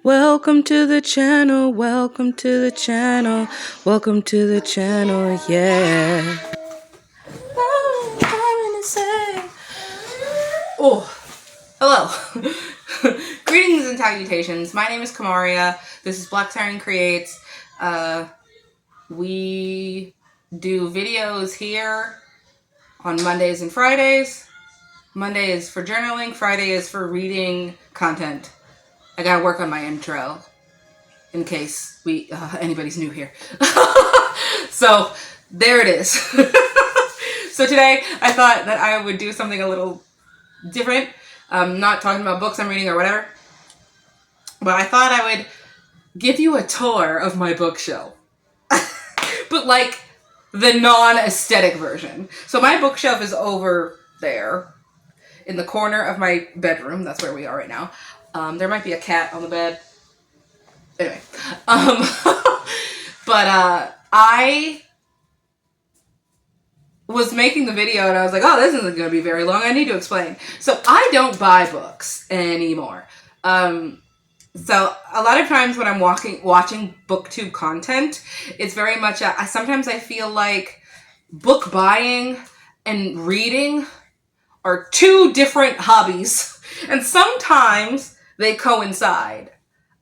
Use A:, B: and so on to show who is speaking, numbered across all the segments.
A: Welcome to the channel, welcome to the channel, welcome to the channel, yeah. Oh, hello. Greetings and salutations. My name is Kamaria. This is Black Siren Creates. We do videos here on Mondays and Fridays. Monday is for journaling, Friday is for reading content. I gotta work on my intro in case anybody's new here. So there it is. So today I thought that I would do something a little different. Not talking about books I'm reading or whatever, but I thought I would give you a tour of my bookshelf. But like the non-aesthetic version. So my bookshelf is over there in the corner of my bedroom. That's where we are right now. There might be a cat on the bed. Anyway. But I was making the video and I was like, oh, this isn't going to be very long. I need to explain. So I don't buy books anymore. So a lot of times when I'm watching booktube content, it's very much, sometimes I feel like book buying and reading are two different haubies. And sometimes they coincide.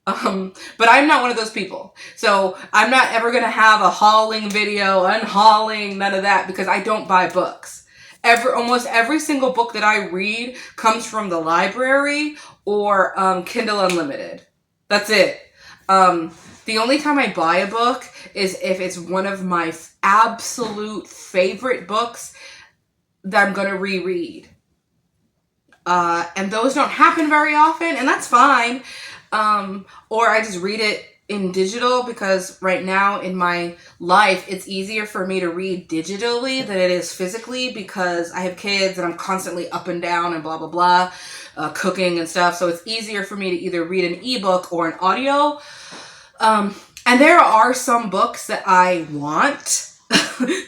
A: But I'm not one of those people. So I'm not ever going to have a hauling video, unhauling, none of that, because I don't buy books. Almost every single book that I read comes from the library or Kindle Unlimited. That's it. The only time I buy a book is if it's one of my absolute favorite books that I'm going to reread. And those don't happen very often, and that's fine. Or I just read it in digital because right now in my life, it's easier for me to read digitally than it is physically because I have kids and I'm constantly up and down and blah, blah, blah, cooking and stuff. So it's easier for me to either read an ebook or an audio. And there are some books that I want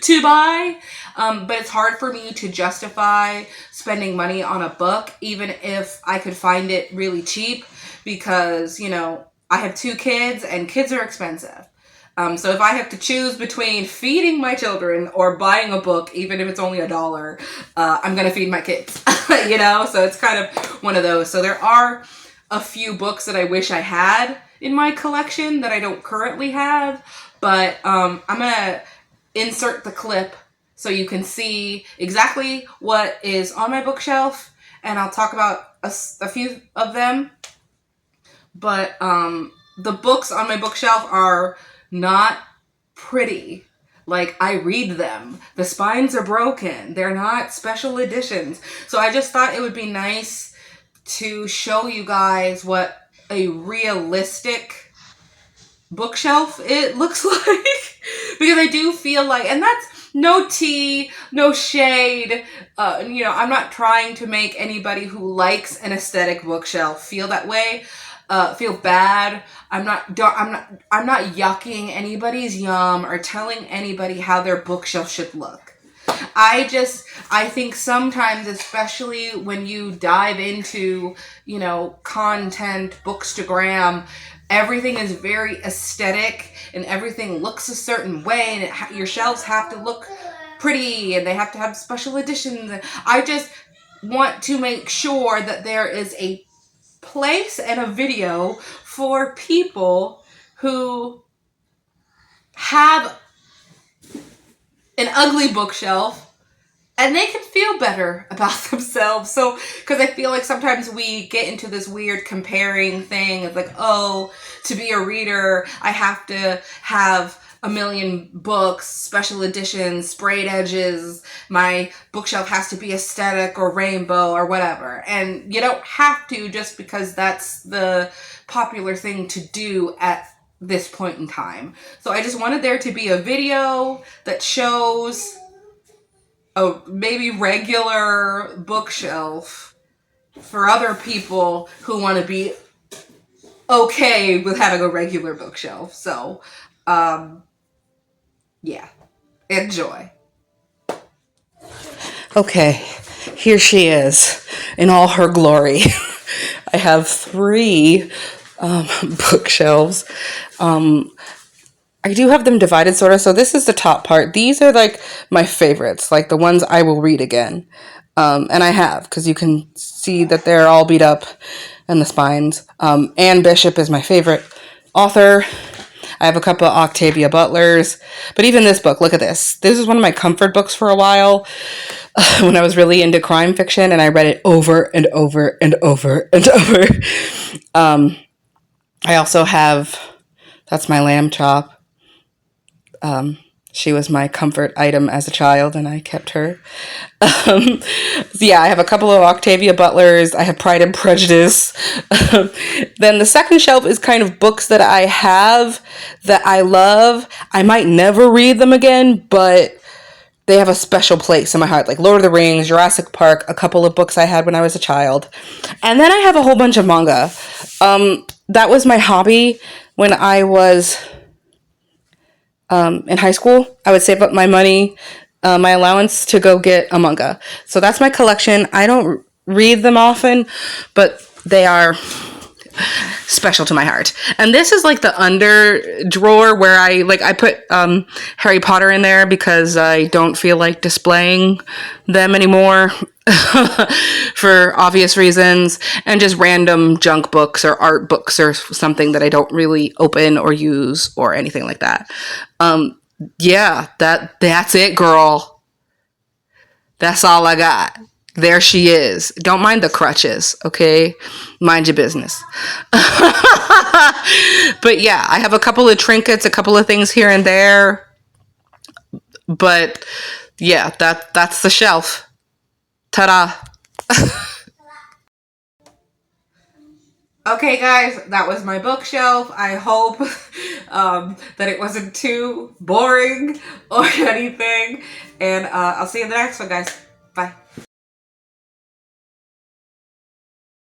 A: to buy, but it's hard for me to justify spending money on a book, even if I could find it really cheap. Because, you know, I have 2 kids and kids are expensive. So if I have to choose between feeding my children or buying a book, even if it's only $1, I'm going to feed my kids, you know? So it's kind of one of those. So there are a few books that I wish I had in my collection that I don't currently have. But I'm going to insert the clip so you can see exactly what is on my bookshelf. And I'll talk about a few of them. But the books on my bookshelf are not pretty. Like, I read them. The spines are broken. They're not special editions. So I just thought it would be nice to show you guys what a realistic bookshelf it looks like. Because I do feel like, and that's no tea, no shade. You know, I'm not trying to make anybody who likes an aesthetic bookshelf feel that way. Feel bad. I'm not yucking anybody's yum or telling anybody how their bookshelf should look. I think sometimes, especially when you dive into, you know, content, bookstagram, everything is very aesthetic and everything looks a certain way and your shelves have to look pretty and they have to have special editions. I just want to make sure that there is a place and a video for people who have an ugly bookshelf and they can feel better about themselves. So, because I feel like sometimes we get into this weird comparing thing. It's like, oh, to be a reader, I have to have a million books, special editions, sprayed edges. My bookshelf has to be aesthetic or rainbow or whatever. And you don't have to just because that's the popular thing to do at this point in time. So I just wanted there to be a video that shows a maybe regular bookshelf for other people who want to be okay with having a regular bookshelf. So, yeah, enjoy. Okay, here she is in all her glory. I have 3 bookshelves. I do have them divided sort of. So this is the top part. These are like my favorites, like the ones I will read again. And I have, because you can see that they're all beat up and the spines. Anne Bishop is my favorite author. I have a couple of Octavia Butlers. But even this book, look at this. This is one of my comfort books for a while when I was really into crime fiction, and I read it over and over and over and over. I also have, that's my lamb chop. She was my comfort item as a child, and I kept her. Yeah, I have a couple of Octavia Butlers. I have Pride and Prejudice. Then the second shelf is kind of books that I have that I love. I might never read them again, but they have a special place in my heart, like Lord of the Rings, Jurassic Park, a couple of books I had when I was a child. And then I have a whole bunch of manga. That was my hobby when I was in high school. I would save up my money, my allowance, to go get a manga. So that's my collection. I don't read them often, but they are special to my heart. And this is like the under drawer where I put Harry Potter in there because I don't feel like displaying them anymore for obvious reasons, and just random junk books or art books or something that I don't really open or use or anything like that. Yeah, that's it, girl. That's all I got. There she is. Don't mind the crutches, okay? Mind your business. But yeah, I have a couple of trinkets, a couple of things here and there. But yeah, that's the shelf. Ta-da. Okay, guys, that was my bookshelf. I hope that it wasn't too boring or anything. And I'll see you in the next one, guys. Bye.